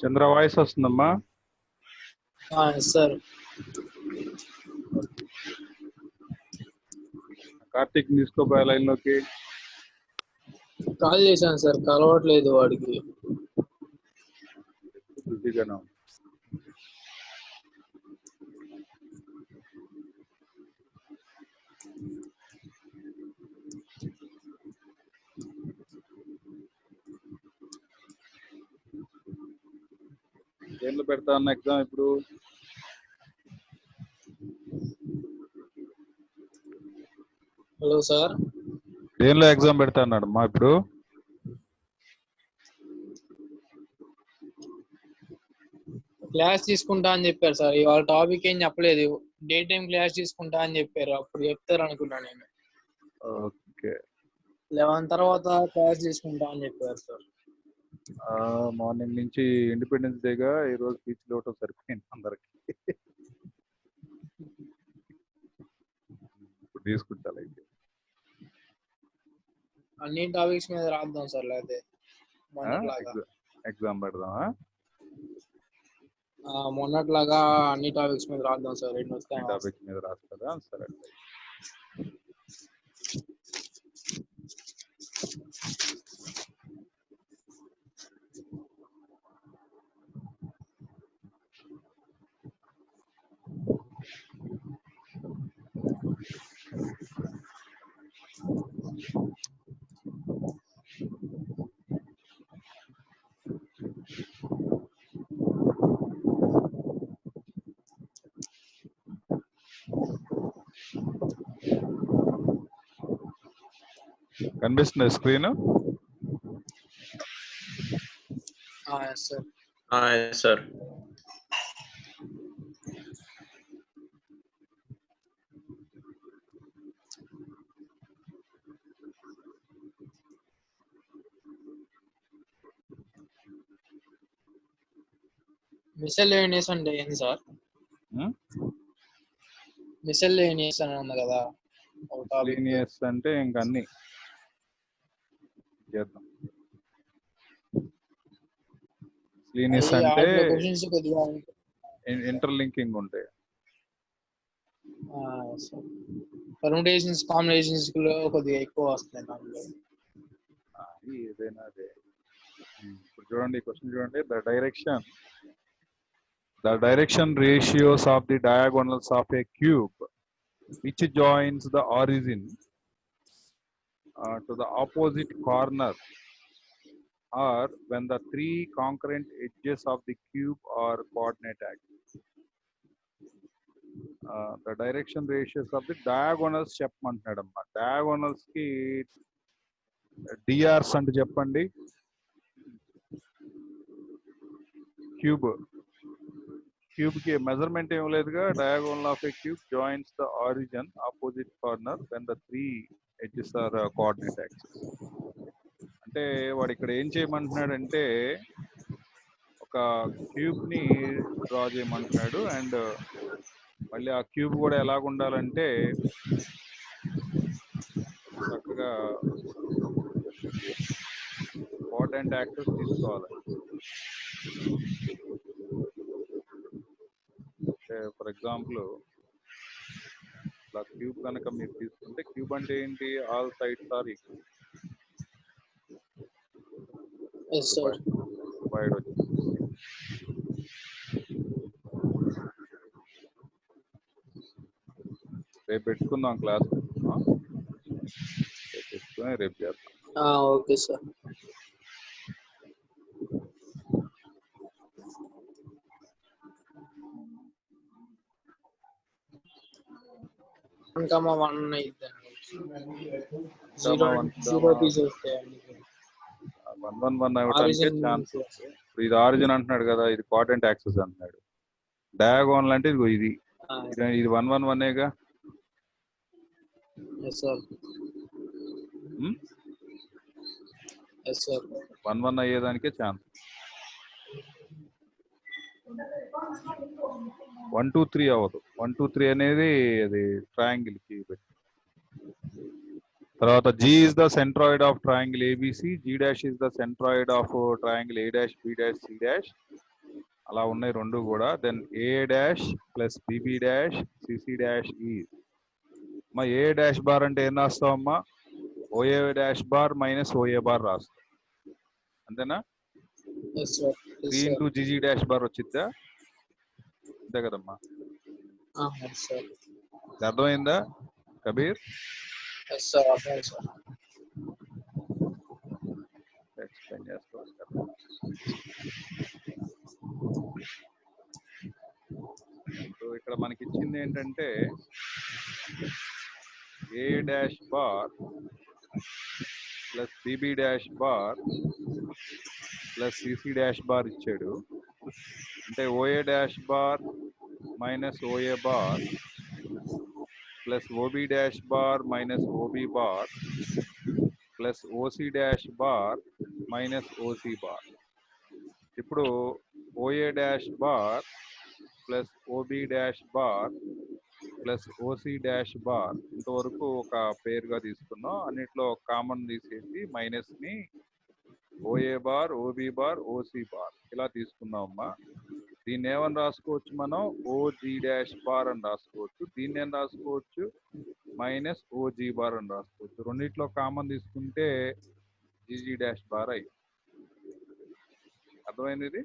చంద్ర voice వస్తుందమ్మా. Sir Karthik తీసుకోపోయే line లోకి. Call చేశాను సార్, కలవట్లేదు వాడికి. బిజీగానే ఉంది. దేనిలో పెడతా అన్న ఎగ్జామ్ ఇప్పుడు? హలో సార్, దేనిలో ఎగ్జామ్ పెడతా అన్నాడు అమ్మా ఇప్పుడు? క్లాస్ తీసుకుంటా అని చెప్పారు సార్. ఇవాళ టాపిక్ ఏం చెప్పలేదు. డే టైం క్లాస్ తీసుకుంటా అని చెప్పారు. అప్పుడు చెప్తారు అనుకున్నా నేను. ఓకే, 11 తర్వాత క్లాస్ తీసుకుంటా అని చెప్పారు సార్. మార్నింగ్ నుంచి ఇండిపెండెన్స్ డేగా ఈ రోజు బీచ్ లో సరిపోయింది అందరికి. ఇప్పుడు తీసుకుంటారు అయితే. అన్ని టాపిక్స్ మీద రాద్దాం సార్, లేకపోతే మొన్నట్లాగా. ఎగ్జామ్ పెడదామా? మొన్నట్లాగా అన్ని టాపిక్స్ మీద రాద్దాం సార్. 2 వస్తాయి. టాపిక్స్ మీద రాస్తారా? సరే. కనిపిస్తుంది స్క్రీన్? సార్ మిసెల్లేనియస్ అంటే ఏంటి సార్? మిసెల్లేనియస్ అని ఉంది కదా. మిసెల్లేనియస్ అంటే ఇంకా అన్ని చేద్దాం. మిసెల్లేనియస్ అంటే ఇంటర్లింకింగ్ ఉంటాయి. పర్ముటేషన్స్, కాంబినేషన్స్ లో కొద్దిగా ఎక్కువ వస్తాయి దాంట్లో. ఏదైనా అదే. ఇప్పుడు చూడండి, క్వశ్చన్ చూడండి. The direction ratios of the diagonals of a cube which joins the origin to the opposite corner are when the 3 concurrent edges of the cube are coordinate axes. The direction ratios of the diagonals చెప్పమంటున్నాడమ్మా. diagonals కి DRs అంటే చెప్పండి. Cube కి measurement ఏం లేదుగా. Diagonal of a cube joins the origin opposite corner when the 3 edges are coordinate axis. అంటే వాడు ఇక్కడ ఏం చేయమంటున్నాడంటే ఒక క్యూబ్ ని డ్రా చేయమంటున్నాడు. అండ్ మళ్ళీ ఆ క్యూబ్ కూడా ఎలాగ ఉండాలంటే చక్కగా కోఆర్డినేట్ యాక్సిస్ తీసుకోవాలి. ఫర్ ఎగ్జాంపుల్ ఇలా క్యూబ్ కనుక మీరు తీసుకుంటే, క్యూబ్ అంటే ఏంటి? All sides are equal. Wide వచ్చింది. రేపు పెట్టుకుందాం క్లాస్. పెట్టుకుని రేపు చేద్దాం. Okay sir. ఇంకా 1 అయితే 0 తీసేస్తాయండి. 1 అవడానికి ఛాన్స్. ఇప్పుడు ఇది ఆరిజిన్ అంటున్నాడు కదా, ఇది కోఆర్డినేట్ యాక్సిస్ అంటున్నాడు. డయాగోనల్ అంటే ఇది 111ఏగా. 1 అయ్యేదానికే ఛాన్స్. 1 2 3 అవ్వదు. 1 2 3 అనేది అది ట్రయాంగిల్ కి పెట్టి. తర్వాత G is the centroid of triangle ABC. G dash is the centroid of triangle A dash B dash C dash. అలా ఉన్నాయి రెండు కూడా. Then A dash plus BB dash CC dash E. అమ్మా ఏ డాష్ బార్ అంటే ఏం రాస్తావు అమ్మా? OA dash bar minus OA bar రాస్తాం, అంతేనా? Yes, sir. Yes, 3 sir. Into GG dash bar వచ్చిద్దా? అంతే కదమ్మా. Yes, sir. ఇది అర్థమైందా కబీర్? Yes, sir. Okay, sir. Explain చేస్తాను. సో ఇక్కడ మనకి ఇచ్చింది ఏంటంటే A dash bar plus BB dash bar plus CC dash bar ఇచ్చాడు. అంటే OA dash bar minus OA bar plus OB dash bar minus OB bar plus OC dash bar minus OC bar. ఇప్పుడు OA dash bar plus OB dash bar plus OC dash bar ఇంతవరకు ఒక పేరుగా తీసుకున్నాం. అన్నిట్లో common తీసేసి minus ని OA bar OB bar OC bar ఇలా తీసుకున్నాం అమ్మా. దీన్ని ఏమని రాసుకోవచ్చు మనం? ఓజీ డాష్ బార్ అని రాసుకోవచ్చు. దీన్ని ఏం రాసుకోవచ్చు? మైనస్ ఓజీ బార్ అని రాసుకోవచ్చు. రెండిట్లో కామన్ తీసుకుంటే జీజీ డాష్ బార్ అయ్యి. అర్థమైంది ఇది?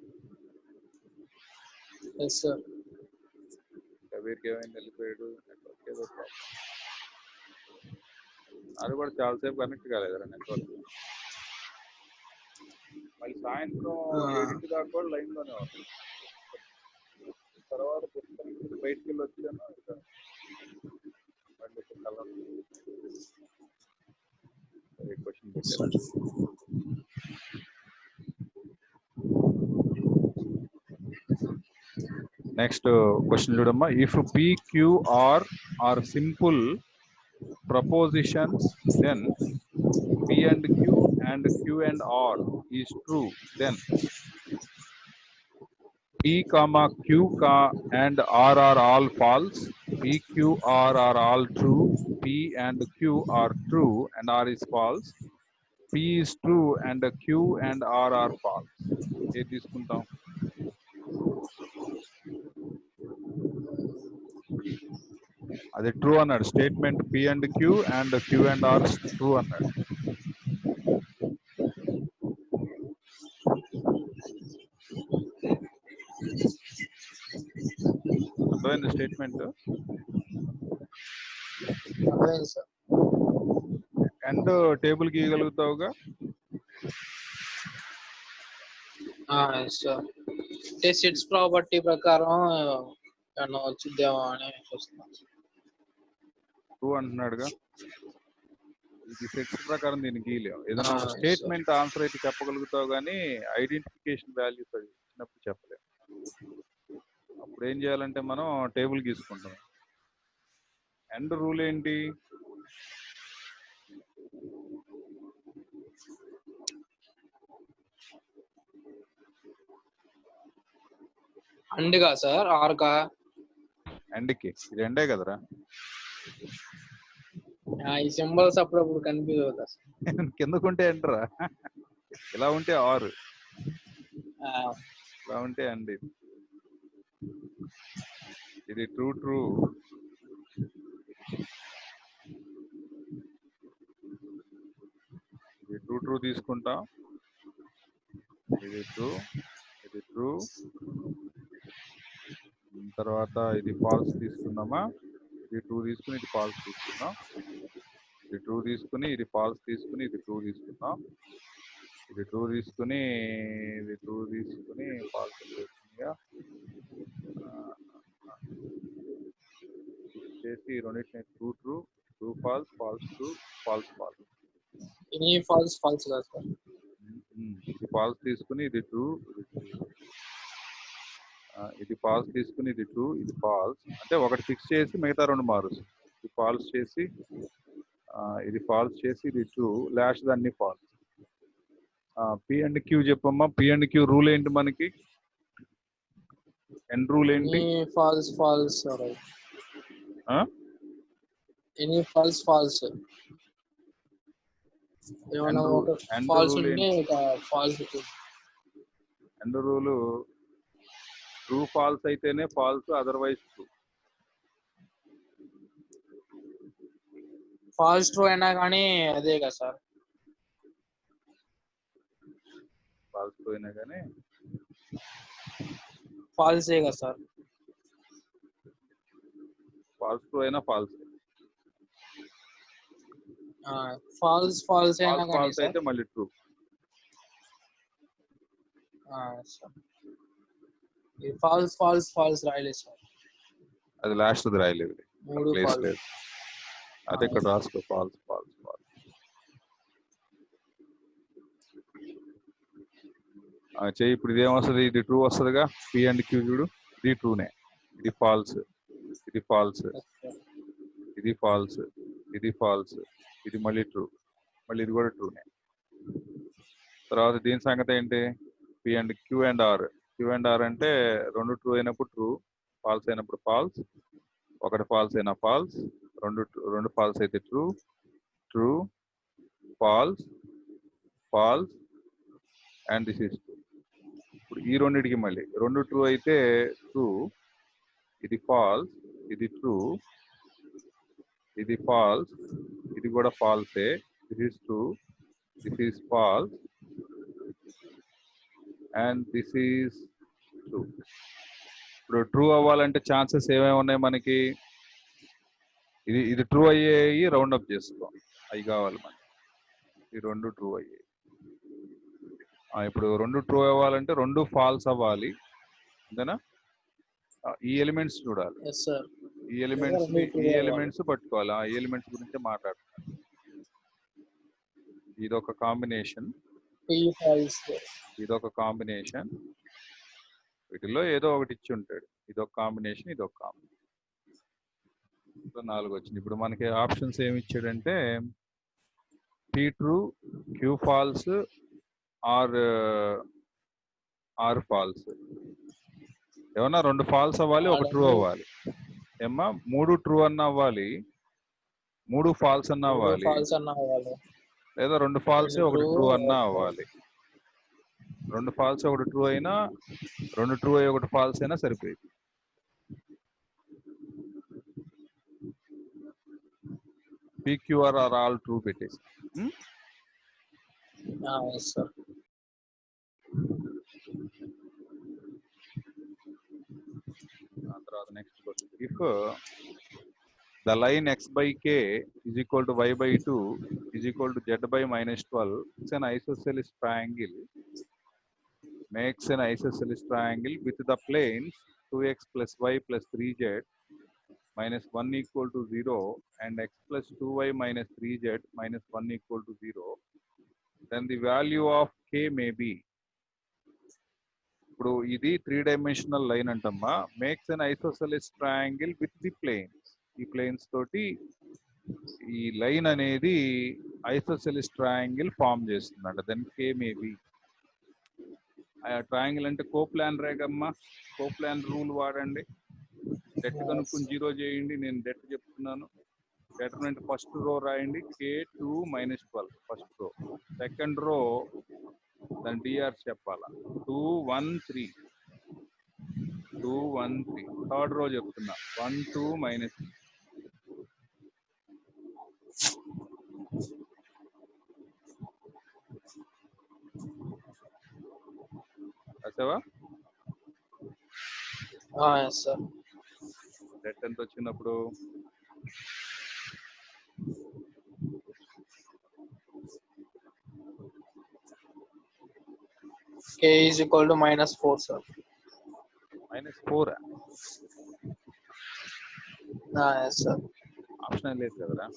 Yes, sir. కబీర్కి ఏమైంది? వెళ్ళిపోయాడు. నెట్వర్క్ ఏదో ప్రాబ్లం. అది కూడా చాలాసేపు కనెక్ట్ కాలేదురా నెట్వర్క్. మళ్ళీ సాయంత్రం 7 దాకా కూడా లైన్లోనే ఉంది. తర్వాత బయటికి వెళ్ళి వచ్చాను. క్వశ్చన్ పెట్టారు. నెక్స్ట్ క్వశ్చన్ చూడమ్మా. If PQR are simple propositions then P and Q and R is true, then P comma Q and R are all false. P, Q, R are all true. P and Q are true and R is false. P is true and Q and R are false. ఏ తీసుకుంటాం? అది true అన్నాడు. Statement P and Q and Q and R true అన్నాడు. అర్థమైంది statement? అర్థమైంది sir. And table గీయగలుగుతావుగా? Sir అంటే sets property ప్రకారం ఏమన్నా వచ్చిద్దేమో అని చూస్తున్నాను. ట్రూ అంటున్నాడుగా. ఇది సెట్స్ ప్రకారం దీన్ని గీయలేము. ఏదైనా ఒక స్టేట్మెంట్ ఆన్సర్ అయితే చెప్పగలుగుతావు, కానీ ఐడెంటిఫికేషన్ వాల్యూస్ అది ఇచ్చినప్పుడు చెప్పలేము. అప్పుడు ఏం చేయాలంటే మనం టేబుల్ గీసుకుంటాం. అండ్ రూల్ ఏంటి? అండ్గా సార్ ఆర్కా? అండ్కి ఇది ఎండే కదరా. ఈ సింబల్స్ అప్పుడప్పుడు కన్ఫ్యూజ్ అవుతా సార్. కిందకుంటే ఎంటరా, ఇలా ఉంటే ఆరు, ఇలా ఉంటే అండ్. ఇది ట్రూ ట్రూ, ఇది ట్రూ ట్రూ తీసుకుంటాం. ఇది ట్రూ, ఇది ట్రూ, తర్వాత ఇది ఫాల్స్ తీసుకున్నామా. ఇది ట్రూ తీసుకుని ఇది ఫాల్స్ తీసుకున్నాం. ఇది ట్రూ తీసుకుని ఇది ఫాల్స్ తీసుకుని ఇది ట్రూ తీసుకున్నాం. ఇది ట్రూ తీసుకుని ఇది ట్రూ తీసుకుని ఫాల్స్ చేసి రెండింటిని true true, true false, false true, false false. False false కాదు సార్. ఇది ఫాల్స్ తీసుకుని ఇది ట్రూ, ఇది ట్రూ. ఇది ఫాల్స్ తీసుకుని ఇది ట్రూ, ఇది ఫాల్స్. అంటే ఒకటి ఫిక్స్ చేసి మిగతా రెండు మారుస్తుంది. ఇది ఫాల్స్ చేసి ఇది ఫాల్స్ చేసి ఇది ట్రూ, లాస్ట్ అన్ని ఫాల్స్. పి అండ్ క్యూ చెప్పమ్మా. పి అండ్ క్యూ రూల్ ఏంటి మనకి? ఎండ్ రూల్ ఏంటి? False false sir. Any false false. ఏమన్నా ఫాల్స్ ఉంటే false. And rule true false అయితేనే false, otherwise true. False true అయినా కానీ అదే కదా సార్. ఫాల్స్ ట్రూ అయినా కానీ ఫాల్సే కదా సార్. ఫాల్స్ ట్రూ అయినా ఫాల్స్. ఫాల్స్ ఫాల్స్ అయినా కానీ ఫాల్స్ సార్. అయితే మళ్ళీ ట్రూ. ఫాల్స్ ఫాల్స్ ఫాల్స్ రాయలేదు సార్. అది లాస్ట్ రాయలేదు, ప్లేస్ లేదు. అదే ఇక్కడ రాసుకో, ఫాల్స్ ఫాల్స్ ఫాల్స్. చెయ్యి. ఇప్పుడు ఇదేమొస్తుంది? ఇది ట్రూ వస్తుందిగా. పి అండ్ క్యూ చూడు, ఇది ట్రూనే. ఇది ఫాల్స్, ఇది ఫాల్స్, ఇది ఫాల్స్, ఇది ఫాల్స్, ఇది మళ్ళీ ట్రూ, మళ్ళీ ఇది కూడా ట్రూనే. తర్వాత దీని సంగతి ఏంటి? P and Q and R. Q and R అంటే రెండు ట్రూ అయినప్పుడు ట్రూ, ఫాల్స్ అయినప్పుడు ఫాల్స్. ఒకటి ఫాల్స్ అయినా ఫాల్స్, రెండు ఫాల్స్ అయితే true, true, false, false and this is true. ఇప్పుడు ఈ రెండింటికి మళ్ళీ రెండు ట్రూ అయితే ట్రూ, ఇది ఫాల్స్, ఇది ట్రూ, ఇది ఫాల్స్, ఇది కూడా ఫాల్సే, this is true, this is false and this is true. ఇప్పుడు ట్రూ అవ్వాలంటే ఛాన్సెస్ ఏమేమి ఉన్నాయి మనకి? ఇది ట్రూ అయ్యేవి రౌండ్ అప్ చేసుకో, అవి కావాలి మనకి. ఈ రెండు ట్రూ అయ్యాయి. ఇప్పుడు రెండు ట్రూ అవ్వాలంటే రెండు ఫాల్స్ అవ్వాలి, అంతేనా? ఈ ఎలిమెంట్స్ చూడాలి, ఈ ఎలిమెంట్స్ పట్టుకోవాలి. ఆ ఎలిమెంట్స్ గురించి మాట్లాడుతున్నాను. ఇదొక కాంబినేషన్, ఇదొక కాంబినేషన్, వీటిలో ఏదో ఒకటి ఇచ్చి ఉంటాడు. ఇదొక కాంబినేషన్, ఇదొక కాంబినేషన్. 4 వచ్చింది. ఇప్పుడు మనకి ఆప్షన్స్ ఏమి ఇచ్చాడంటే P true, Q false, R false. ఏమన్నా రెండు ఫాల్స్ అవ్వాలి, ఒక ట్రూ అవ్వాలి. ఏమన్నా 3 ట్రూ అన్న అవ్వాలి, 3 ఫాల్స్ అన్న అవ్వాలి, లేదా 2 ఫాల్స్ ఒకటి ట్రూ అన్న అవ్వాలి. 2 ఫాల్స్ ఒకటి ట్రూ అయినా, 2 ట్రూ అయ్యి ఒకటి ఫాల్స్ అయినా సరిపోయింది. PQR are all true పెట్టేసి. తర్వాత next question. If the line x by k is equal to y by 2 is equal to z by -12, it's an isosceles triangle. Makes an isosceles triangle with the planes 2x plus y plus 3z minus 1 equal to 0 and x plus 2y minus 3z minus 1 equal to 0. Then the value of k may be. ఇప్పుడు ఇది 3-dimensional line అంటమ్మా. Makes an isosceles triangle with the planes. ఈ planes తోటి ఈ line అనేది isosceles triangle form చేస్తుందంట. Then K may be. Triangle అంటే కోప్లాన్ రేగమ్మా, కోప్లాన్ రూల్ వాడండి. డెట్ కనుక్కొని 0 చేయండి. నేను డెట్ చెప్తున్నాను. డెటర్మినెంట్ ఫస్ట్ రో రాయండి, K2 - 12 first row. Second row దాని డిఆర్ చెప్పాలా, 2 1 3 2 1 3. థర్డ్ రో చెప్తున్నా 1 2 -3. రాసావా? డెట్ ఎంత వచ్చినప్పుడు k is equal to -4 sir. -4? Yes sir. Option లేదు కదరా.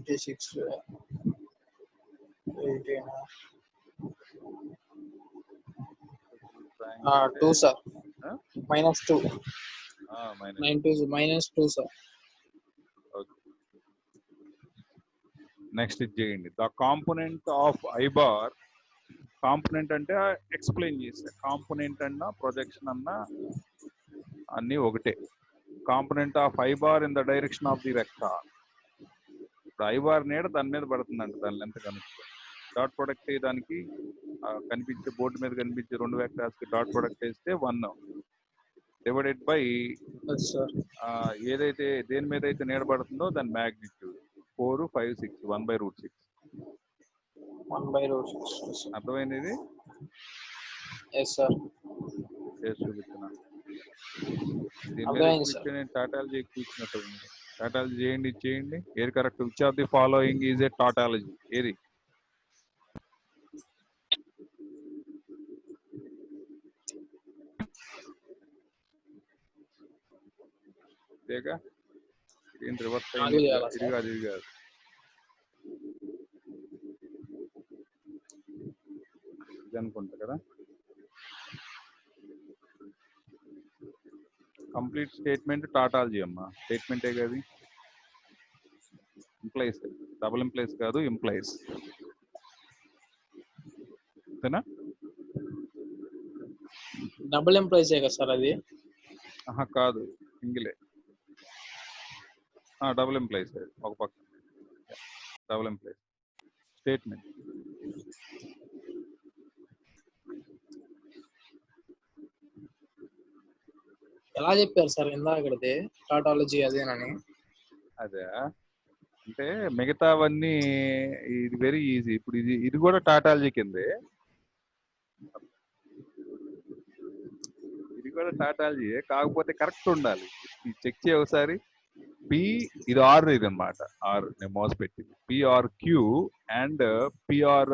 26 18 2 sir. -2. -2 sir. నెక్స్ట్ ఇది చేయండి. The component of I bar. Component అంటే ఎక్స్ప్లెయిన్ చేసే. కాంపోనెంట్ అన్నా ప్రొజెక్షన్ అన్నా అన్నీ ఒకటే. Component of I bar in the direction of the vector. ఇప్పుడు ఐ బార్ నీడ దాని మీద పడుతుందంట, దాని లెంత్ కనుక్కో. డాట్ ప్రొడక్ట్ చేయడానికి కనిపించే బోర్డు మీద కనిపించే రెండు వెక్టార్స్ కి డాట్ ప్రొడక్ట్ వేస్తే 1 డివైడెడ్ బై ఎస్ సార్ ఏదైతే దేని మీద అయితే నీడబడుతుందో దాని మ్యాగ్నిట్యూడ్ 4 5 6 1/√6. 1/√6. అర్థమైంది ఇది? ఎస్ సార్ చేసి చూపిస్తున్నా. దీని మీద అర్థమైంది సార్. ఎక్కువ నేను టాటాలజీ ఎక్కువ ఇచ్చినట్టు టాటాలజీ చేయండి ఏది correct? Which of the following is a tautology? ఏది? ఇదేగా ఇదేంటి రివర్స్ నాలుగు అయింది? చేయాలా ఇది సార్? కాదు ఇది కాదు ఇది అనుకుంటా కదా. కంప్లీట్ స్టేట్మెంట్ టాటాలజీ అమ్మా. స్టేట్మెంటే కదా, ఇంప్లైస్, డబుల్ ఇంప్లైస్ కాదు, ఇంప్లైస్. అంతేనా? డబుల్ ఎంప్లాయీస్ కదా సార్ అది? కాదు, సింగిలే. డబుల్ ఎంప్లాయీస్ ఒక పక్క, డబుల్ ఎంప్లాయీస్ స్టేట్మెంట్. ఎలా చెప్పారు సార్ ఇందాకది టాటాలజీ అదేనని? అదే అంటే మిగతావన్నీ ఇది వెరీ ఈజీ. ఇప్పుడు ఇది కూడా టాటాలజీ కిందే, ఇది కూడా టాటాలజీ, కాకపోతే కరెక్ట్ ఉండాలి. చెక్ చేయ ఒకసారి. పి ఇది ఆర్, ఇది అనమాట ఆర్, నేను మోసపెట్టింది. P or Q and P or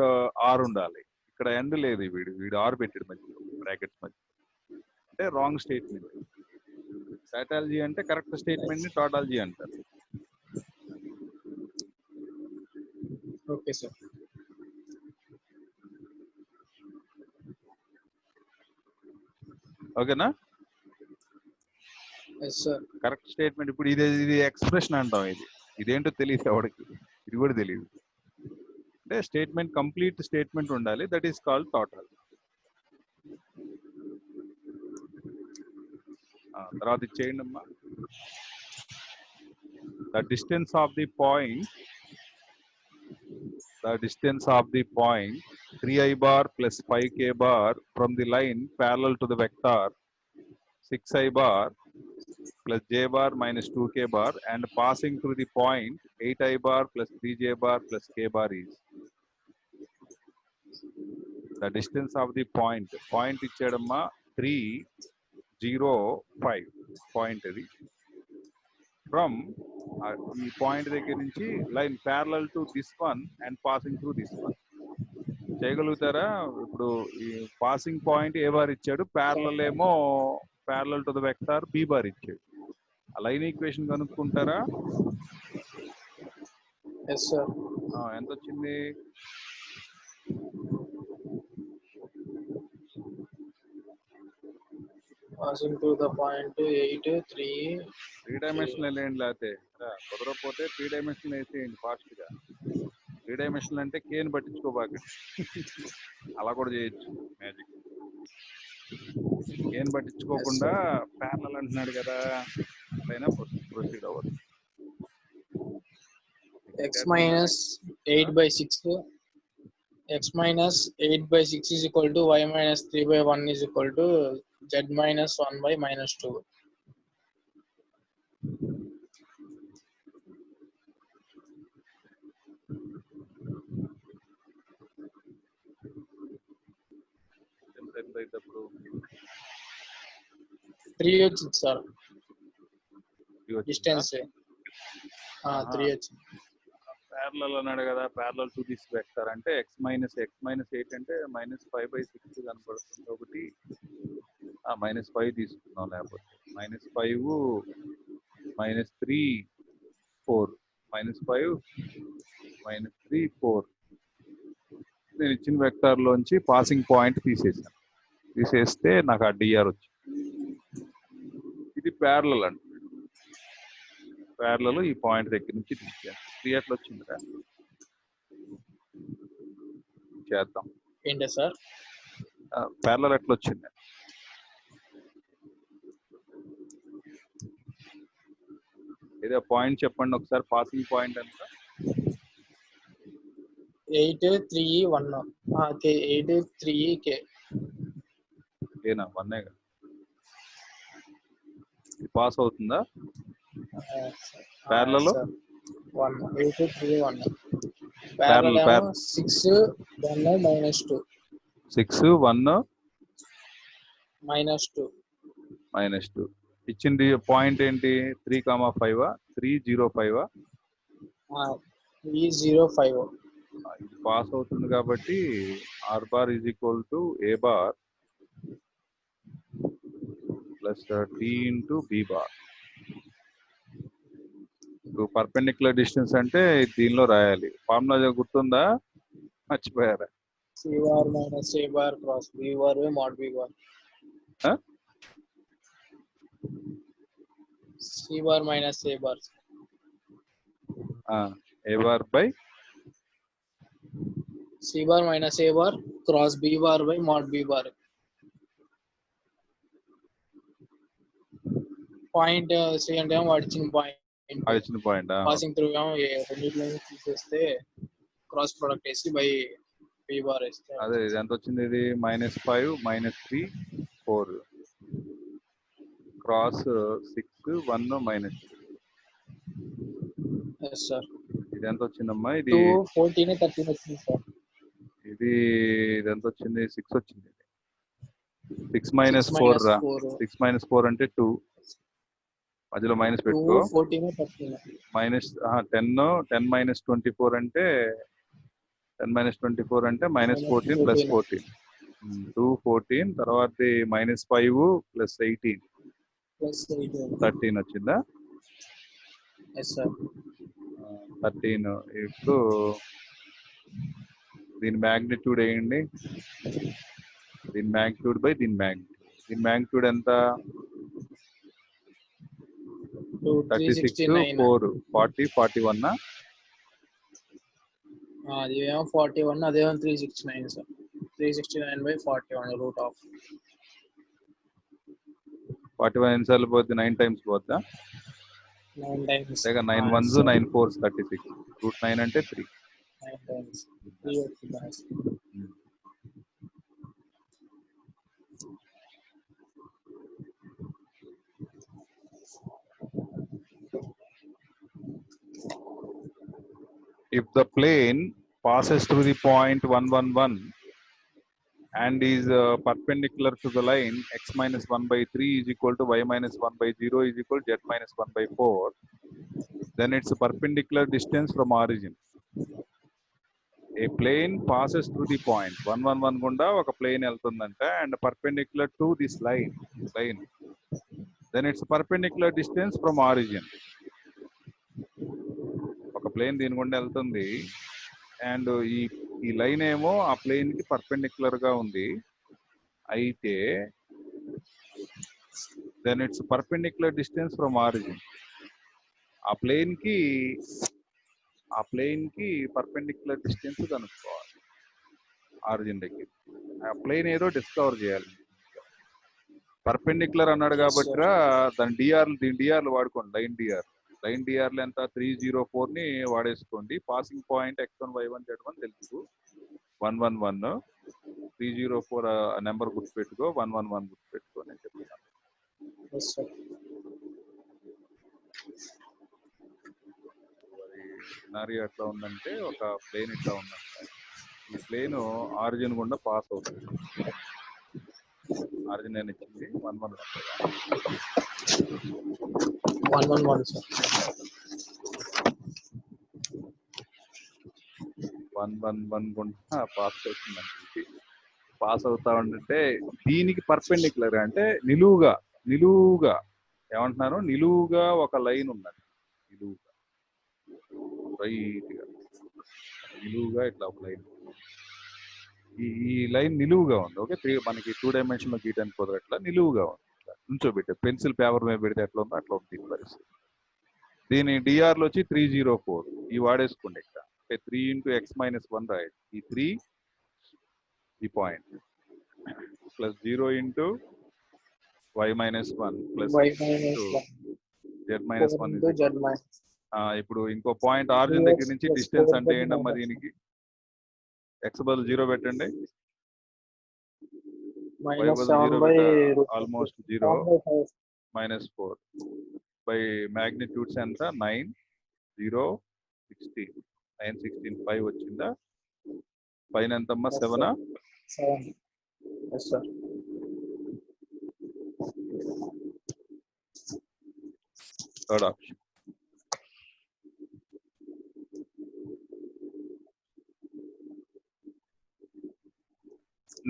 R ఉండాలి. ఇక్కడ ఎండ్ లేదు, వీడు ఆర్ పెట్టాడు మధ్యలో, బ్రాకెట్స్ మధ్య, అంటే రాంగ్ స్టేట్మెంట్. టాటాలజీ అంటే కరెక్ట్ స్టేట్మెంట్ ని టాటాలజీ అంటారు. Okay sir. ఓకేనా? Yes sir. Correct statement. ఇప్పుడు ఇది ఎక్స్ప్రెషన్ అంటాం. ఇదేంటో తెలియదు ఎవరికి, ఇది కూడా తెలియదు. అంటే స్టేట్మెంట్, కంప్లీట్ స్టేట్మెంట్ ఉండాలి. That is called total. తర్వాత ఇచ్చేయండి అమ్మా. The distance of the point 3i bar plus 5k bar from the line parallel to the vector 6i bar plus j bar minus 2k bar and passing through the point 8i bar plus 3j bar plus k bar is the distance of the point ఇచ్చాడమ్మా 305 point. అది from ఈ point దగ్గర నుంచి line parallel to this one and passing through this one. చేయగలుగుతారా? ఇప్పుడు ఈ passing point A bar ఇచ్చాడు, parallel ఏమో parallel to the vector B bar ఇచ్చాడు. ఆ లైన్ ఈక్వేషన్ కనుక్కుంటారా? Yes sir. ఎంత వచ్చింది? Passing to the point 8 3 3 dimensional ఏంటి? లేకపోతే కుదరకపోతే 3 డైమెన్షనల్ వేసేయండి ఫాస్ట్ గా. 3 డైమెన్షనల్ అంటే కేని పట్టించుకోబాకండి, అలా కూడా చేయొచ్చు మ్యాజిక్. కేని పట్టించుకోకుండా ప్యారలల్ అంటున్నాడు కదా, అట్లయినా ప్రొసీడ్ అవ్వదు. x minus 8/6 is equal to y minus 3/1 is equal to z minus 1/-2. ఇప్పుడు 3 వచ్చింది సార్ డిస్టెన్స్. 3 వచ్చింది. ప్యారలల్ అన్నాడు కదా, ప్యారలల్ టు దిస్ వెక్టర్ అంటే x minus 8 అంటే -5/6 కనపడుతుంది. ఒకటి -5 తీసుకున్నాం, లేకపోతే -5 -3 4 -5 -3 4. నేను ఇచ్చిన వెక్టర్ లోంచి పాసింగ్ పాయింట్ తీసేస్తే నాకు ఆ డిఆర్ వచ్చింది. ఇది ప్యారలల్ అంటే ప్యారలల్ ఈ పాయింట్ దగ్గర నుంచి తీసాను. 3 ఎట్లా వచ్చిందిరా? చేద్దాం. ఏంటి సార్ ప్యారలల్ ఎట్లా వచ్చింది? ఏదో పాయింట్ చెప్పండి ఒకసారి. పాసింగ్ పాయింట్ ఎంత? 8 3 1 ఓకే 8 3 కే ఏనా 1 పాస్ అవుతుందా ప్యారలల్ 1 8 3 1 ప్యారలల్ ఏమో 6 1 -2 6 1 -2 ఇచ్చింది పాయింట్ ఏంటి 3,5 305 305 ఇది పాస్ అవుతుంది కాబట్టి r bar is equal to a bar plus t into b bar. ఇప్పుడు పర్పెండిక్యులర్ డిస్టెన్స్ అంటే దీనిలో రాయాలి ఫార్ములా గుర్తుందా మర్చిపోయారా c bar minus a bar cross b bar by mod b bar c bar minus a bar a bar by c bar minus a bar cross b bar by mod b bar point C అంటే ఏమో వాడిచ్చిన point passing through ఏమో రెండిట్లో తీసేస్తే cross product వేసి by b bar వేస్తే అదే ఇది ఎంత వచ్చింది ఇది -5 -3 4 క్రాస్ 6 1 -2 ఎస్ సార్ ఇది ఎంత వచ్చిందమ్మా ఇది 14 13 వచ్చింది సార్ ఇది ఎంత వచ్చింది 6 వచ్చింది 6 - 4 రా 6 - 4 అంటే 2 మధ్యలో మైనస్ పెట్టుకో 10 -24 అంటే 10 - 24 అంటే -14 + 14 2 14 తర్వాత -5 + 18 13 వచ్చిందా 13 ఇప్పుడు దీని మ్యాగ్నిట్యూడ్ వేయండి దీని మ్యాగ్నిట్యూడ్ బై దీని మ్యాగ్నిట్యూడ్ ఎంత 36 4 40 41 అది ఏమో 41 అదేమో 369 సార్ 369/41 రూట్ ఆఫ్ 41 ఎన్నిసార్లు పోద్ది 9 టైమ్స్ పోద్దా 9 టైమ్స్ 9 1s 9 4s 36 √9 అంటే 3 9 టైమ్స్ 3 వచ్చింది if the plane passes through the point 111 and is perpendicular to the line x minus 1/3 is equal to y minus 1/0 is equal to z minus 1/4, then its perpendicular distance from origin. A plane passes through the point 111 gunda oka plane veltundante and perpendicular to this line, then its perpendicular distance from origin. ఒక plane దీని గుండా వెళ్తుంది and ఈ line ఏమో ఆ plane కి perpendicular గా ఉంది అయితే then it's perpendicular distance from origin ఆ ప్లేన్ కి పర్పెండిక్యులర్ డిస్టెన్స్ కనుక్కోవాలి ఆరిజిన్ దగ్గర ఆ ప్లేన్ ఏదో డిస్కవర్ చేయాలి పర్పెండిక్యులర్ అన్నాడు కాబట్టి దీని డిఆర్లు వాడుకోండి లైన్ డిఆర్లు ఎంత 304 ని వాడేసుకోండి passing point x1 y1 z1 తెలుసు 111 304 నెంబర్ గుర్తుపెట్టుకో 111 గుర్తుపెట్టుకో నేను చెప్తాను సినారియో ఎట్లా ఉందంటే ఒక ప్లేన్ ఇట్లా ఉందంటే ఈ ప్లేన్ ఆరిజిన్ గుండా పాస్ అవుతుంది ఆరిజిన్ అని ఇచ్చింది 111 సార్ 111 గుండా పాస్ అవుతుందండి పాస్ అవుతా ఉంటే దీనికి పర్పెండిక్యులర్ అంటే నిలువుగా ఏమంటున్నారు నిలువుగా ఒక లైన్ ఉన్నది నిలువుగా ఇట్లా ఒక లైన్ ఈ లైన్ నిలువుగా ఉంది ఓకే మనకి 2 డైమెన్షన్ లో గీయడానికి కుదరట్లా నిలువుగా ఉంది నుంచోబెట్టే పెన్సిల్ పేపర్ మీద పెడితే ఎట్లా ఉందో అట్లా ఉంది పరిస్థితి దీని డిఆర్లు వచ్చి 304 ఈ వాడేసుకోండి ఇక్కడ 3 × x - 1 రాయండి ఈ 3 ఈ point plus 0 × y - 1 plus z - 1 ఇప్పుడు ఇంకో పాయింట్ ఆరిజిన్ దగ్గర నుంచి డిస్టెన్స్ అంటే ఏంటమ్మా దీనికి x బదులు 0 పెట్టండి. y -7 బదులు 0 by ఆల్మోస్ట్ 0 -4 బై మ్యాగ్నిట్యూడ్స్ ఎంత 9 0 16 9 16 5 వచ్చిందా? పైన ఎంతమ్మా 7 yes sir. Third option.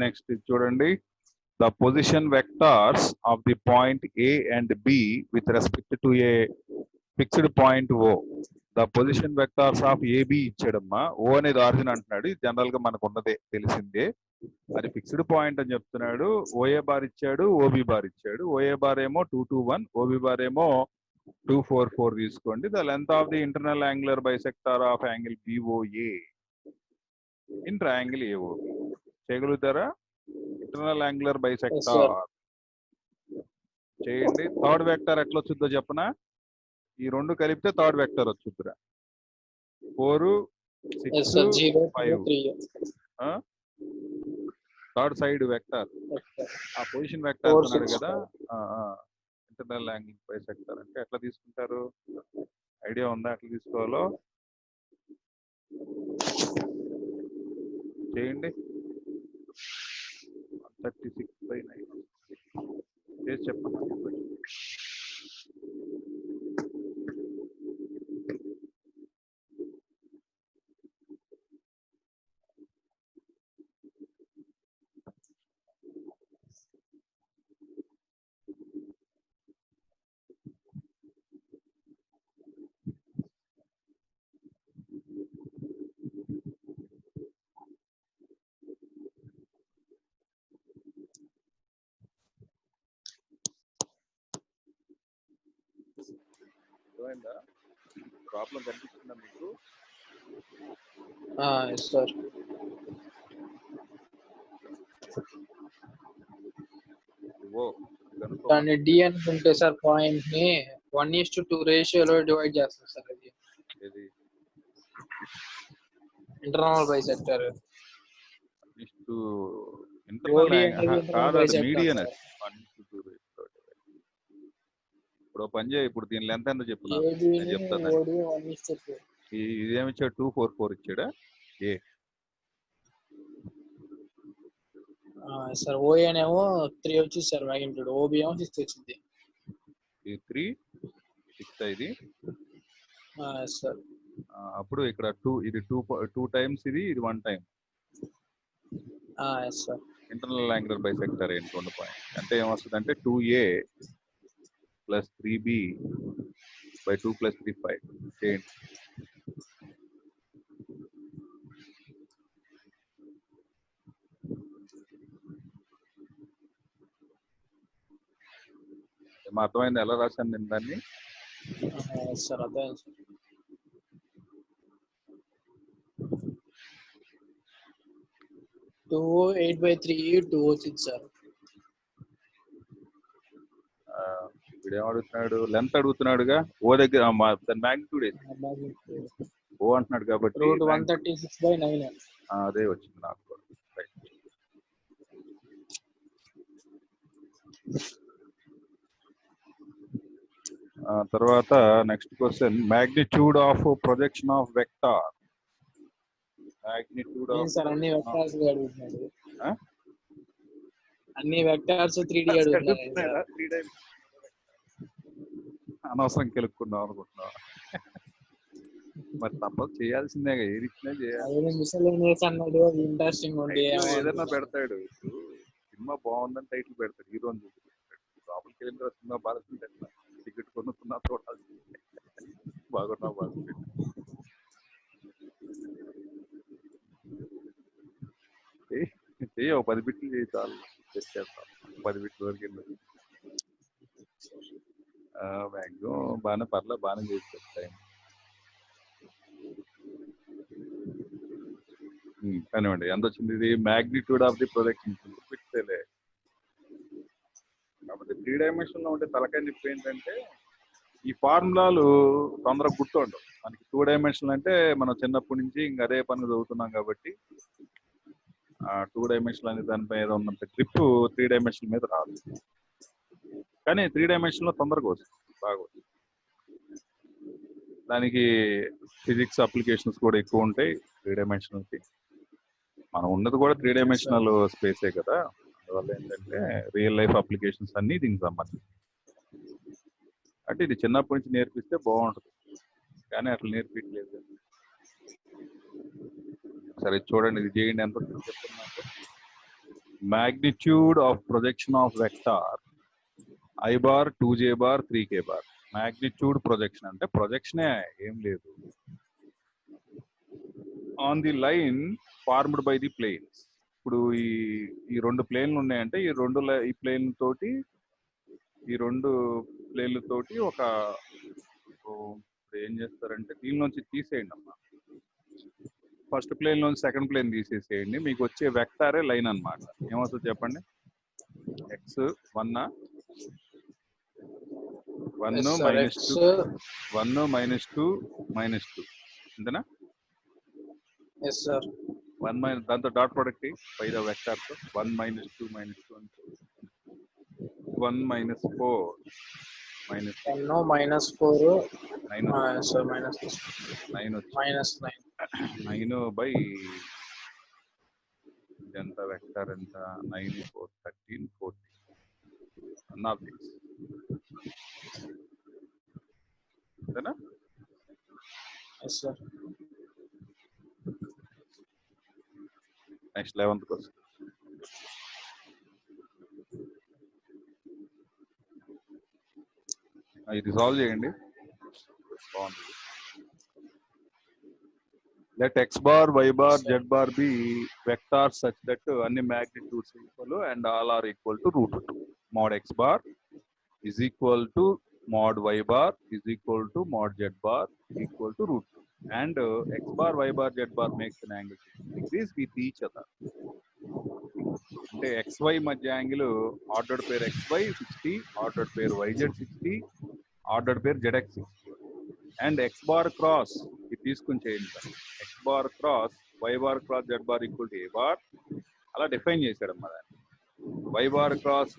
Next చూడండి, the position vectors of the point A and B with respect to a fixed point O. The position vectors of AB ఇచ్చాడమ్మా. O అనేది origin అంటున్నాడు. ఇది general గా మనకు ఉన్నదే తెలిసిందే. అది ఫిక్స్డ్ పాయింట్ అని చెప్తున్నాడు. OA బార్ ఇచ్చాడు, OB బార్ ఇచ్చాడు. OA బార్ ఏమో 2 2 1, OB బార్ ఏమో 2 4 4 తీసుకోండి. The length of the internal angular bisector of angle BOA in triangle AOB. చేయగలుగుతారా? ఇంటర్నల్ యాంగులర్ బైసెక్టార్ చేయండి. థర్డ్ వెక్టర్ ఎట్లా వచ్చుద్దో చెప్పనా? ఈ రెండు కలిపితే థర్డ్ వెక్టర్ వచ్చుద్దిరా. 4 6 5 థర్డ్ సైడ్ వెక్టర్. ఆ పొజిషన్ వెక్టర్ అన్నాడు కదా, ఇంటర్నల్ యాంగిల్ బైసెక్టార్ అంటే ఎట్లా తీసుకుంటారు? ఐడియా ఉందా ఎట్లా తీసుకోవాలో? చేయండి. 36/9 చేసి చెప్పండి. ప్రాబ్లం కనిపిస్తుందా మీకు? yes sir. దాన్ని డి అనుకుంటే సార్ పాయింట్ ని 1:2 రేషియోలో డివైడ్ చేస్తాం సార్. అది ఇంటర్నల్ బైసెక్టర్ కాదు, అది మీడియన్. ఇప్పుడు పని చేయ, ఇప్పుడు దీని లెంత్ ఎంత చెప్తున్నా చెప్తాను. ఇదేమిచ్చాడు? 2 4 4 ఇచ్చాడా? ఏ సార్ ఓఏ ఏమో 3 వచ్చింది సార్ మ్యాగ్నిట్యూడ్, ఓబి ఏమో 6 వచ్చింది. ఇది 3 6 ఇది సార్. అప్పుడు ఇక్కడ 2 ఇది 2 టైమ్స్, ఇది 1 time. Sir internal angular bisector ఏంటి? 2 పాయింట్ అంటే ఏమొస్తుంది అంటే 2A + 3B / 2 + 3 5 చేయండి. అర్థమైంది ఎలా రాశాను నేను దాన్ని? సార్ అర్థమైంది సార్. 2 8/3 2 వచ్చింది సార్. ఇప్పుడు ఏం అడుగుతున్నాడు? లెంత్ అడుగుతున్నాడుగా. ఓ దగ్గర దాని మ్యాగ్నిట్యూడ్ ఓ అంటున్నాడు కాబట్టి √136/9 అదే వచ్చింది నాకు. తర్వాత next question, magnitude of projection of vector. Magnitude of sir అన్ని వెక్టార్స్ అడుగుతున్నాడు. అన్ని వెక్టార్స్ 3D అడుగుతున్నాడు. అనవసరం కెలుక్కున్నాం అనుకుంటున్నాం. మరి తప్పదు, చేయాల్సిందే. ఏది ఇచ్చినా చేయాలి. ఏదైనా పెడతాడు. సినిమా బాగుందని టైటిల్ పెడతాడు, హీరోని చూపిస్తాడు. లోపలికి వెళ్ళిన తర్వాత సినిమా బాగుంటుంది, టికెట్ కొనుక్కున్నా చూడాల్సిందే. బాగున్నా బాగుంటుంది. చెయ్యి 10 బిట్లు చేయి చాలు, చేస్తాం. 10 బిట్ల వరకు మ్యాక్సిమం బాగానే పర్లేదు, బాగానే చేస్తారు టైం. కానివ్వండి. ఎంత వచ్చింది ఇది? మ్యాగ్నిట్యూడ్ ఆఫ్ ది ప్రొజెక్షన్ ఫిక్సేలే. కాబట్టి 3 డైమెన్షన్లో ఉంటే తలకాయ నొప్పి ఏంటంటే ఈ ఫార్ములాలు తొందరగా గుర్తుండవు మనకి. 2 డైమెన్షన్లు అంటే మనం చిన్నప్పటి నుంచి ఇంక అదే పని చదువుతున్నాం కాబట్టి 2 డైమెన్షనల్ అనే దాని మీద ఉన్నంత గ్రిప్ 3 డైమెన్షనల్ మీద రాదు. కానీ 3 డైమెన్షన్లో తొందరగా వస్తుంది, బాగా వస్తుంది. దానికి ఫిజిక్స్ అప్లికేషన్స్ కూడా ఎక్కువ ఉంటాయి 3 డైమెన్షనల్కి. మనం ఉన్నది కూడా 3 డైమెన్షనల్ స్పేసే కదా, అందువల్ల ఏంటంటే రియల్ లైఫ్ అప్లికేషన్స్ అన్నీ దీనికి సంబంధించి. అంటే ఇది చిన్నప్పటి నుంచి నేర్పిస్తే బాగుంటుంది, కానీ అట్లా నేర్పించలేదు. సరే చూడండి, ఇది చేయండి. ఎంత చెప్తున్నా, magnitude of projection of vector I bar 2j bar 3k bar. magnitude projection అంటే ప్రొజెక్షనే ఏం లేదు, on the line formed by the planes. ఇప్పుడు ఈ 2 ప్లేన్లు ఉన్నాయంటే ఈ ప్లేన్ తోటి ఈ 2 ప్లేన్ల తోటి ఒక ఏం చేస్తారంటే దీనిలోంచి తీసేయండి అమ్మా. ఫస్ట్ ప్లేన్ లోంచి సెకండ్ ప్లేన్ తీసేసేయండి, మీకు వచ్చే వెక్టారే లైన్ అన్నమాట. ఏమవుతుంది చెప్పండి? ఎక్స్ 1 1 -2 -2 అంతేనా? 1 దాంతో dot product by the vector 1 -2 -2 అంటే 1 -4 9 బై ఇదంతా వెక్టార్ ఎంత 9 4 13 14 అన్న ఆబ్జెక్ట్స్ అంతేనా? Next 11th question. ఇది సాల్వ్ చేయండి, బాగుంటుంది. Let x bar, y bar, z bar be vectors such that any magnitudes equal and all are equal to √2. Mod x bar is equal to mod y bar is equal to mod z bar equal to √2. And x bar, y bar, z bar makes an angle 60 degrees with each other. అంటే xy మధ్య angle ordered pair xy 60, ordered pair yz 60, ordered pair zx 60. And x bar cross ఇది తీసుకుని చేయండి. x bar cross y bar cross z bar equal to a bar అలా define చేశాడమ్మా దాన్ని. y bar cross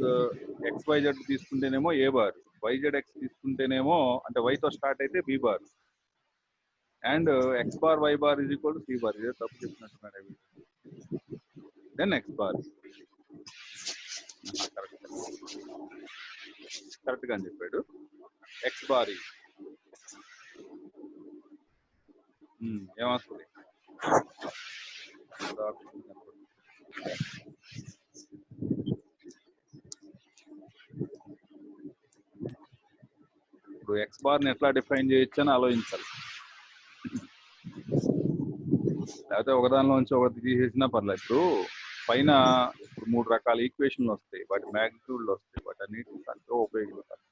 xyz తీసుకుంటేనేమో a bar, yzx తీసుకుంటేనేమో అంటే y తో start అయితే b bar, and x bar y bar is equal to c bar. ఇదే తప్పు చెప్పినట్టున్నాడు. Then x bar correct గా అని చెప్పాడు. x బార్ ఏమొస్తుంది? ఇప్పుడు ఎక్స్ బార్ ని ఎట్లా డిఫైన్ చేయొచ్చు అని ఆలోచించాలి. లేకపోతే ఒకదానిలోంచి ఒకటి తీసేసినా పర్లేదు. ఇప్పుడు పైన 3 రకాల ఈక్వేషన్లు వస్తాయి, వాటి మ్యాగ్నిట్యూడ్లు వస్తాయి, వాటి అన్నిటి దాంట్లో ఉపయోగిస్తారు.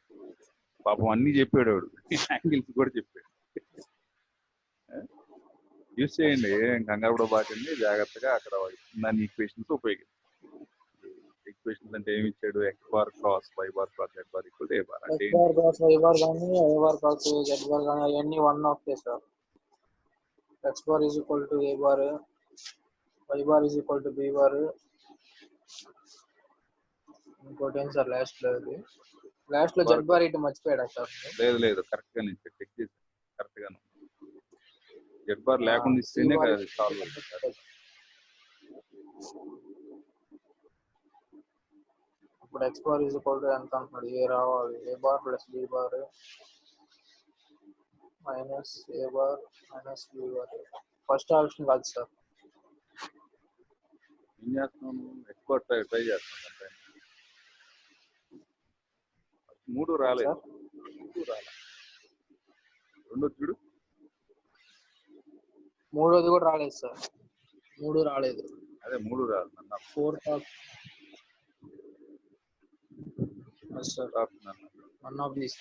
పాపం అన్ని చెప్పాడు వాడు, యాంగిల్స్ కూడా చెప్పాడు. యూజ్ చేయండి, కంగారు కూడా బాగుంది. జాగ్రత్తగా అక్కడ దాని ఈక్వేషన్స్ ఉపయోగించండి. ఈక్వేషన్స్ అంటే ఏమి ఇచ్చాడు? X bar cross y bar cross z bar equal to a bar. అంటే x bar cross y bar గాని a bar cross z bar గాని అవన్నీ one of okay sir. x bar is equal to a bar, y bar is equal to b bar. ఇంకోటి ఏం sir last లో z bar ఇటు మర్చిపోయాడా sir? లేదు correct గా నేను చెక్ చేసి కరెక్ట్ గా z బార్ లేకుండా ఇస్తేనే కదా సాల్వ్ అవుతుంది. ఇప్పుడు x bar is equal to ఎంత అంటున్నాడు? a రావాలి, a bar plus b bar minus a bar minus b bar. First option కాదు సార్. ఏం చేస్తున్నాను? x బార్ ట్రై చేస్తున్నాను. 3 రాలేదు, 2 రాలేదు, రెండో చూడు. మూడోది కూడా రాలేదు సార్. 3 రాలేదు. అదే 3 రాదు. 4 top sir. One of this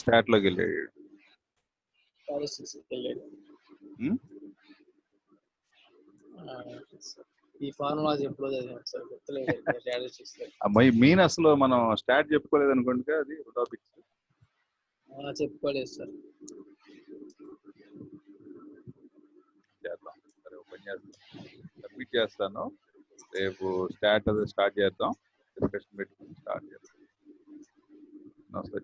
start లోకి వెళ్ళాడు. ఈ ఫార్ములాస్ ఎప్పుడో చదివాను సార్, గుర్తులేదు. అమ్మాయి మీన్ అసలు మనం స్టాట్ చెప్పుకోలేదు అనుకోండి, అది టాపిక్స్ చెప్పుకోలేదు సార్. సబ్మిట్ చేస్తాను. రేపు స్టార్ట్ చేద్దాం, డిస్కషన్ పెట్టుకుని స్టార్ట్ చేద్దాం. నమస్తే.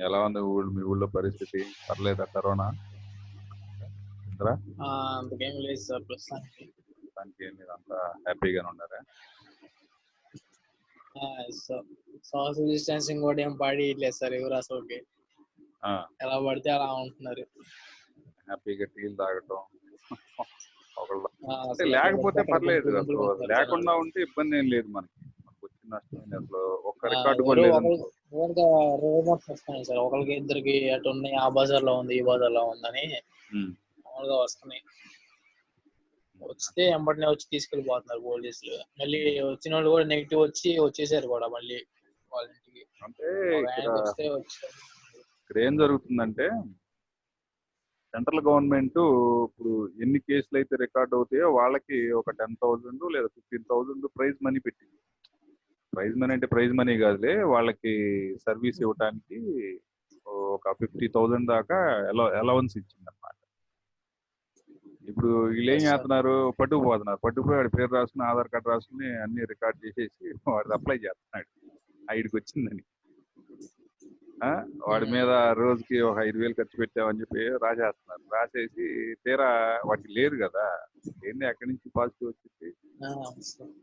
ఎలా ఉంది మీ ఊళ్ళో పరిస్థితి? పర్లేదా కరోనా? అంతకేం లేదు సార్ ప్రస్తుతానికి. మీరు అంతా హ్యాపీగానే ఉన్నారా? సోషల్ డిస్టెన్సింగ్ కూడా ఏం పాడియట్లేదు సార్ ఎవరు అసలుకి. ఎలా పడితే అలా ఉంటున్నారు. హ్యాపీగా టీలు తాగటం లేకపోతే పర్లేదు, అసలు లేకుండా ఉంటే ఇబ్బంది ఏం లేదు. మనకి వచ్చిన నష్టం అసలు ఒక్క రికార్డు కూడా లేదు. సార్ ఒకరికి ఇద్దరికి అటు ఉన్నాయి, ఆ బజార్ లో ఉంది, ఈ బజార్ లో ఉందని మామూలుగా వస్తున్నాయి. వస్తే ఎంబటినే వచ్చి తీసుకెళ్ళిపోతున్నారు పోలీసులు. మళ్ళీ వచ్చిన వాళ్ళు కూడా నెగిటివ్ వచ్చేసారు కూడా మళ్ళీ వాళ్ళ ఇంటికి. అంటే ఇక్కడ ఏం జరుగుతుందంటే, సెంట్రల్ గవర్నమెంట్ ఇప్పుడు ఎన్ని కేసులు అయితే రికార్డ్ అవుతాయో వాళ్ళకి ఒక 10,000 లేదా 15,000 ప్రైజ్ మనీ పెట్టింది. ప్రైజ్ మనీ అంటే ప్రైజ్ మనీ కాదులే, వాళ్ళకి సర్వీస్ ఇవ్వడానికి ఒక 50,000 దాకా అలవెన్స్ ఇచ్చింది అన్నమాట. ఇప్పుడు వీళ్ళు ఏం చేస్తున్నారు, పట్టుకుపోయి వాడి పేరు రాసుకుని, ఆధార్ కార్డు రాసుకుని అన్ని రికార్డ్ చేసేసి వాడు అప్లై చేస్తున్నాడు ఐడికి వచ్చిందని. వాడి మీద రోజుకి ఒక 5,000 ఖర్చు పెట్టామని చెప్పి రాసేస్తున్నారు. రాసేసి తీరా వాటికి లేదు కదా, ఏంది అక్కడి నుంచి పాజిటివ్ వచ్చింది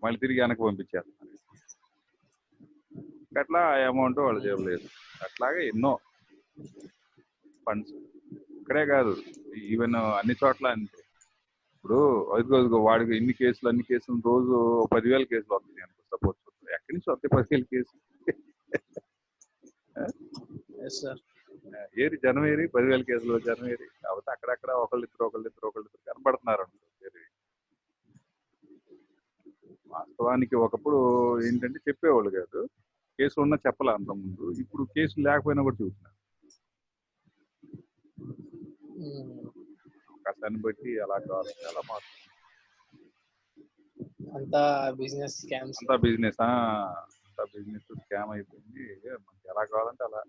మళ్ళీ తిరిగి వెనక్కి పంపించేస్తున్నారు. అట్లా అమౌంట్ వాళ్ళు చేయలేదు. అట్లాగే ఎన్నో ఫండ్స్ ఇక్కడే కాదు, ఈవెన్ అన్ని చోట్ల అంతే. ఇప్పుడు వాడికి అన్ని కేసులు రోజు 10,000 కేసులు వస్తాయి అనుకో సపోజ్. ఎక్కడి నుంచి వస్తాయి 10,000 కేసులు? ఏది జనవరి 10,000 కేసులు జనవరి. కాబట్టి అక్కడక్కడ ఒకళ్ళిద్దరు కనపడుతున్నారు. వాస్తవానికి ఒకప్పుడు ఏంటంటే చెప్పేవాళ్ళు కాదు, కేసులు ఉన్నా చెప్పలే అంత ముందు. ఇప్పుడు కేసులు లేకపోయినా కూడా చూస్తున్నారు. అవకాశాన్ని బట్టి అలా కావాలి, అలా మారుతుంది. అంతా బిజినెస్ స్కామ్ అయిపోయింది. మనకి ఎలా కావాలంటే అలా.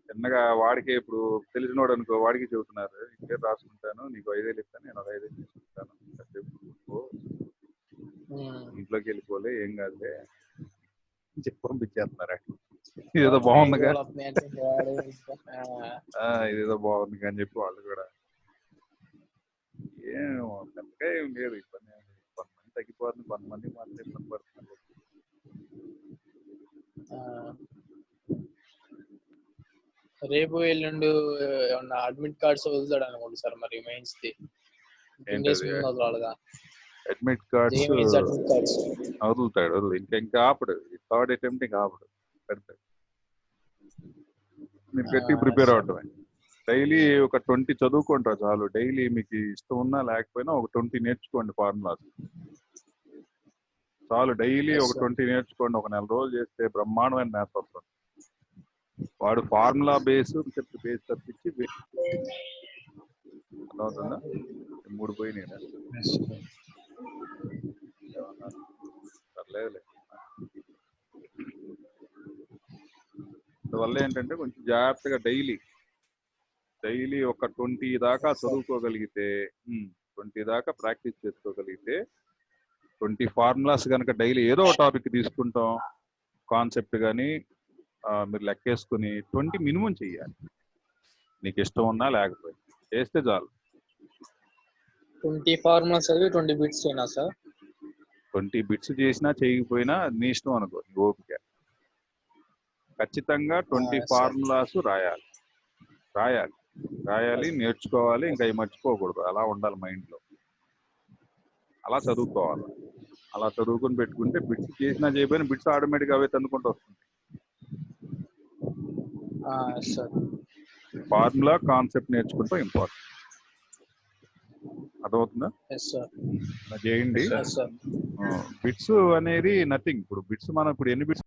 చిన్నగా వాడికి ఇప్పుడు తెలిసినోడు అనుకో, వాడికి చెబుతున్నారు, ఈ పేరు రాసుకుంటాను, నీకు 5,000 ఇస్తాను, నేను 5,000 తీసుకుంటాను, ఇంట్లోకి వెళ్ళిపోలే, ఏం కాదులే చెప్పి పంపించేస్తున్నారు. ఇదేదో బాగుందిగా ఇదేదో బాగుంది అని చెప్పి వాళ్ళు కూడా పెద్దగా ఏం లేదు. ఇబ్బంది కొంతమంది తగ్గిపోతుంది, కొంతమంది మాత్రం ఇబ్బంది పడుతున్నారు. రేపు ఎల్లుండి ఏమన్నా అడ్మిట్ కార్డ్స్ వదులుతాడు అనుకోండి సార్. మరి మెయిన్స్ ది అడ్మిట్ కార్డ్స్ వదులుతాడు. ఇంకా ఆపడు, థర్డ్ అటెంప్ట్ ఇంకా ఆపడు. పెడతాడు. మీరు గట్టి ప్రిపేర్ అవటమే. డైలీ ఒక 20 చదువుకుంటారు చాలు. డైలీ మీకు ఇష్టం ఉన్నా లేకపోయినా ఒక 20 నేర్చుకోండి ఫార్ములాస్ చాలు. డైలీ ఒక 20 నేర్చుకోండి. ఒక నెల రోజులు చేస్తే బ్రహ్మాండమైన మ్యాథ్స్ వస్తుంది. వాడు ఫార్ములా బేస్ తప్పించి అర్థమవుతుందా? 3 పోయినాయి. పర్లేదులే. అందువల్ల ఏంటంటే కొంచెం జాగ్రత్తగా డైలీ ఒక 20 దాకా చదువుకోగలిగితే, 20 దాకా ప్రాక్టీస్ చేసుకోగలిగితే, 20 ఫార్ములాస్ కనుక డైలీ ఏదో ఒక టాపిక్ తీసుకుంటాం, కాన్సెప్ట్ కానీ మీరు లెక్కేసుకుని 20 మినిమం చెయ్యాలి. నీకు ఇష్టం ఉన్నా లేకపోయినా చేస్తే చాలు. 20 ఫార్ములాస్ 20 బిట్స్ అయినా సార్, 20 బిట్స్ చేసినా చేయకపోయినా నీ ఇష్టం అనుకో, ఓపిక. ఖచ్చితంగా 20 ఫార్ములాస్ రాయాలి, నేర్చుకోవాలి. ఇంకా అవి మర్చిపోకూడదు. అలా ఉండాలి మైండ్లో. అలా చదువుకోవాలి. అలా చదువుకుని పెట్టుకుంటే బిట్స్ చేసినా చేయకపోయినా బిట్స్ ఆటోమేటిక్గా అవే తన్నుకుంటూ వస్తుంది. ఫార్ములా కాన్సెప్ట్ నేర్చుకుంటూ ఇంపార్టెంట్. అర్థమవుతుందా? చేయండి. బిట్స్ అనేది నథింగ్. ఇప్పుడు బిట్స్ మనం ఇప్పుడు ఎన్ని బిట్స్